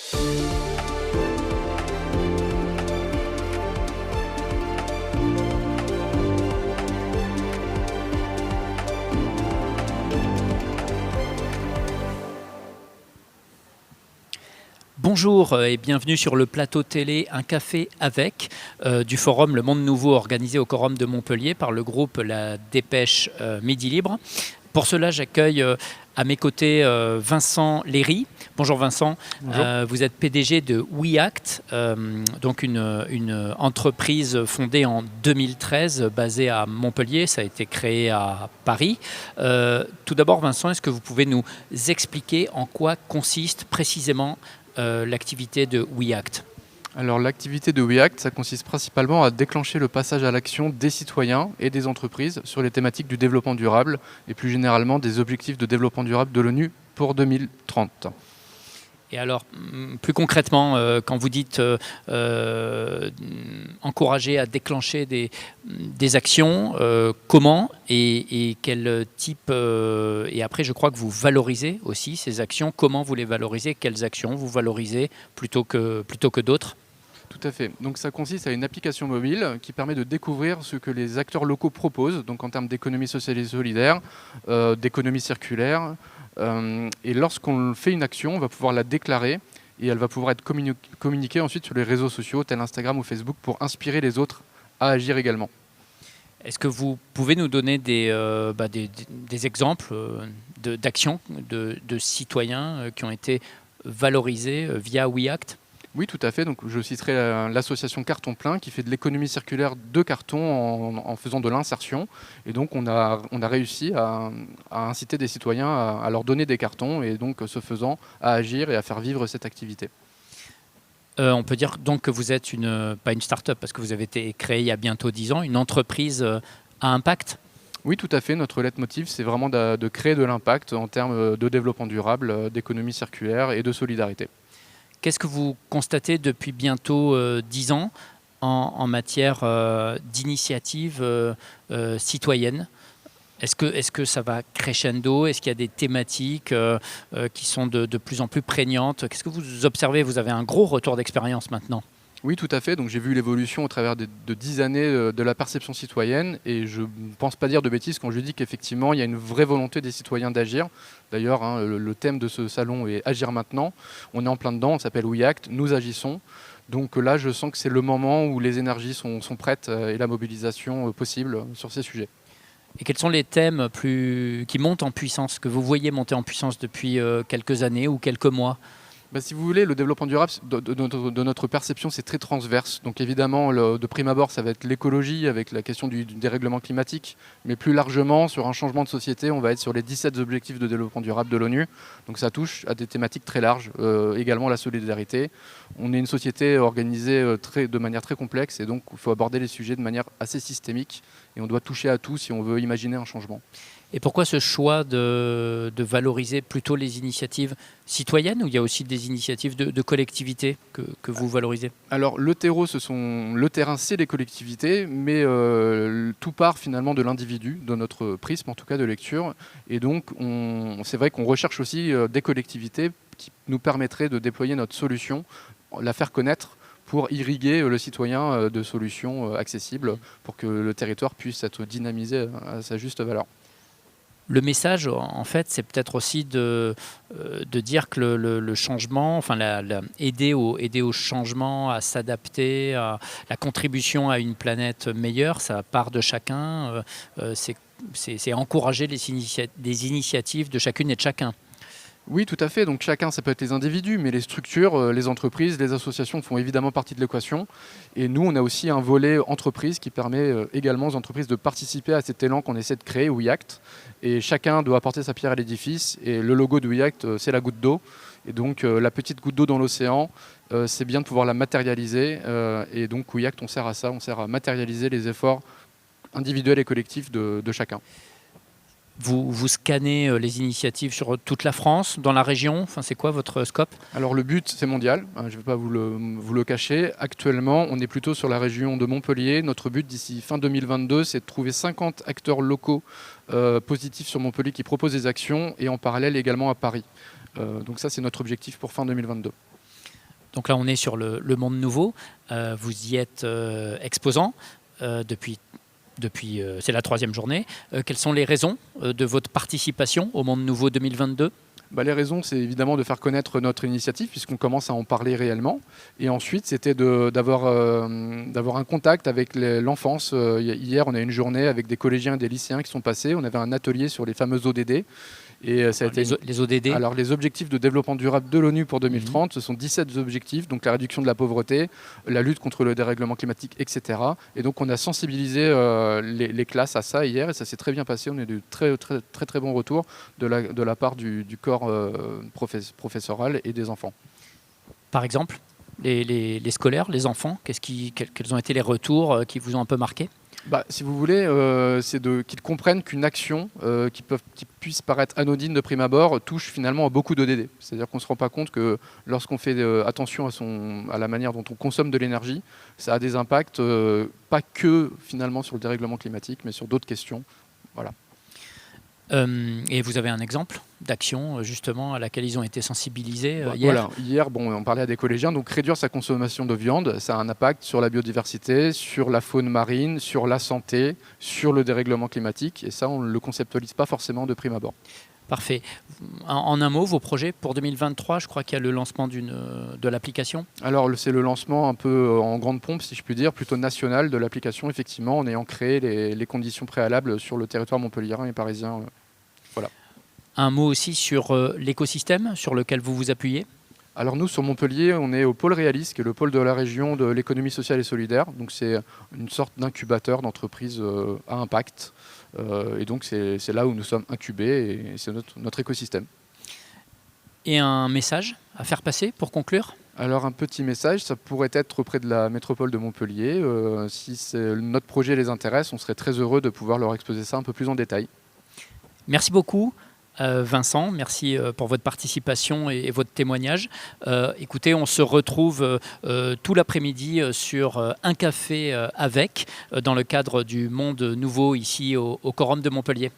Bonjour et bienvenue sur le plateau télé Un café avec du forum Le Monde Nouveau organisé au Quorum de Montpellier par le groupe La Dépêche Midi Libre. Pour cela, j'accueille à mes côtés Vincent Léry. Bonjour Vincent. Bonjour. Vous êtes PDG de WeAct, donc une entreprise fondée en 2013 basée à Montpellier. Ça a été créé à Paris. Tout d'abord Vincent, est-ce que vous pouvez nous expliquer en quoi consiste précisément l'activité de WeAct? Alors l'activité de WeAct, ça consiste principalement à déclencher le passage à l'action des citoyens et des entreprises sur les thématiques du développement durable et plus généralement des objectifs de développement durable de l'ONU pour 2030. Et alors, plus concrètement, quand vous dites encourager à déclencher des actions, comment et quel type et après, je crois que vous valorisez aussi ces actions. Comment vous les valorisez? Quelles actions vous valorisez plutôt que d'autres? Tout à fait. Donc ça consiste à une application mobile qui permet de découvrir ce que les acteurs locaux proposent, donc en termes d'économie sociale et solidaire, d'économie circulaire. Et lorsqu'on fait une action, on va pouvoir la déclarer et elle va pouvoir être communiquée ensuite sur les réseaux sociaux tels Instagram ou Facebook pour inspirer les autres à agir également. Est-ce que vous pouvez nous donner des exemples d'actions de citoyens qui ont été valorisés via WeAct? Oui, tout à fait. Donc, je citerai l'association Carton Plein qui fait de l'économie circulaire de carton en faisant de l'insertion. Et donc, on a réussi à inciter des citoyens à leur donner des cartons et donc, ce faisant, à agir et à faire vivre cette activité. On peut dire donc que vous êtes pas une start-up parce que vous avez été créé il y a bientôt 10 ans, une entreprise à impact? Oui, tout à fait. Notre leitmotiv, c'est vraiment de créer de l'impact en termes de développement durable, d'économie circulaire et de solidarité. Qu'est-ce que vous constatez depuis bientôt 10 ans en matière d'initiative citoyenne? Est-ce que ça va crescendo? Est-ce qu'il y a des thématiques qui sont de plus en plus prégnantes? Qu'est-ce que vous observez? Vous avez un gros retour d'expérience maintenant. Oui, tout à fait. Donc j'ai vu l'évolution au travers de 10 années de la perception citoyenne et je ne pense pas dire de bêtises quand je dis qu'effectivement il y a une vraie volonté des citoyens d'agir. D'ailleurs, le thème de ce salon est Agir maintenant. On est en plein dedans, on s'appelle WeAct, nous agissons. Donc là, je sens que c'est le moment où les énergies sont prêtes et la mobilisation possible sur ces sujets. Et quels sont les thèmes qui montent en puissance, que vous voyez monter en puissance depuis quelques années ou quelques mois? Si vous voulez, le développement durable, de notre perception, c'est très transverse. Donc évidemment, de prime abord, ça va être l'écologie avec la question du dérèglement climatique. Mais plus largement, sur un changement de société, on va être sur les 17 objectifs de développement durable de l'ONU. Donc ça touche à des thématiques très larges, également la solidarité. On est une société organisée de manière très complexe et donc il faut aborder les sujets de manière assez systémique. Et on doit toucher à tout si on veut imaginer un changement. Et pourquoi ce choix de valoriser plutôt les initiatives citoyennes ou il y a aussi des initiatives de collectivités que vous valorisez? Alors le terrain, c'est les collectivités, mais tout part finalement de l'individu, de notre prisme en tout cas de lecture. Et donc c'est vrai qu'on recherche aussi des collectivités qui nous permettraient de déployer notre solution, la faire connaître pour irriguer le citoyen de solutions accessibles pour que le territoire puisse être dynamisé à sa juste valeur. Le message, en fait, c'est peut-être aussi de dire que le changement, enfin, aider au changement, à s'adapter, à la contribution à une planète meilleure, ça part de chacun. C'est encourager des initiatives de chacune et de chacun. Oui, tout à fait. Donc chacun, ça peut être les individus, mais les structures, les entreprises, les associations font évidemment partie de l'équation. Et nous, on a aussi un volet entreprise qui permet également aux entreprises de participer à cet élan qu'on essaie de créer, WeAct. Et chacun doit apporter sa pierre à l'édifice. Et le logo de WeAct, c'est la goutte d'eau. Et donc la petite goutte d'eau dans l'océan, c'est bien de pouvoir la matérialiser. Et donc WeAct, on sert à ça, on sert à matérialiser les efforts individuels et collectifs de chacun. Vous scannez les initiatives sur toute la France, dans la région? Enfin, c'est quoi votre scope? Alors le but, c'est mondial, je ne vais pas vous le cacher. Actuellement, on est plutôt sur la région de Montpellier. Notre but d'ici fin 2022, c'est de trouver 50 acteurs locaux positifs sur Montpellier qui proposent des actions et en parallèle également à Paris. Donc ça, c'est notre objectif pour fin 2022. Donc là, on est sur le monde nouveau. Vous y êtes exposant depuis c'est la 3e journée. Quelles sont les raisons de votre participation au Monde Nouveau 2022 ? Les raisons, c'est évidemment de faire connaître notre initiative, puisqu'on commence à en parler réellement. Et ensuite, c'était d'avoir un contact avec l'enfance. Hier, on a eu une journée avec des collégiens et des lycéens qui sont passés. On avait un atelier sur les fameux ODD. Et ça a été les ODD. Alors, les objectifs de développement durable de l'ONU pour 2030, ce sont 17 objectifs, donc la réduction de la pauvreté, la lutte contre le dérèglement climatique, etc. Et donc, on a sensibilisé les classes à ça hier, et ça s'est très bien passé. On a eu de très, très, très, très bons retours de la part du corps professoral et des enfants. Par exemple, les scolaires, les enfants, quels ont été les retours qui vous ont un peu marqué ? Si vous voulez, c'est qu'ils comprennent qu'une action qui puisse paraître anodine de prime abord touche finalement à beaucoup d'ODD. C'est-à-dire qu'on ne se rend pas compte que lorsqu'on fait attention à la manière dont on consomme de l'énergie, ça a des impacts pas que finalement sur le dérèglement climatique, mais sur d'autres questions. Voilà. Et vous avez un exemple d'action justement à laquelle ils ont été sensibilisés hier ? Voilà. Hier, on parlait à des collégiens, donc réduire sa consommation de viande, ça a un impact sur la biodiversité, sur la faune marine, sur la santé, sur le dérèglement climatique, et ça on ne le conceptualise pas forcément de prime abord. Parfait. En un mot, vos projets pour 2023, je crois qu'il y a le lancement de l'application. Alors c'est le lancement un peu en grande pompe, si je puis dire, plutôt national de l'application, effectivement, en ayant créé les conditions préalables sur le territoire montpelliérain et parisien. Voilà. Un mot aussi sur l'écosystème sur lequel vous vous appuyez. Alors nous, sur Montpellier, on est au pôle Réalis, qui est le pôle de la région de l'économie sociale et solidaire. Donc c'est une sorte d'incubateur d'entreprises à impact. Et donc c'est là où nous sommes incubés et c'est notre écosystème. Et un message à faire passer pour conclure ? Alors un petit message, ça pourrait être auprès de la métropole de Montpellier. Si notre projet les intéresse, on serait très heureux de pouvoir leur exposer ça un peu plus en détail. Merci beaucoup. Vincent, merci pour votre participation et votre témoignage. Écoutez, on se retrouve tout l'après-midi sur un café avec, dans le cadre du Monde Nouveau ici au Quorum de Montpellier.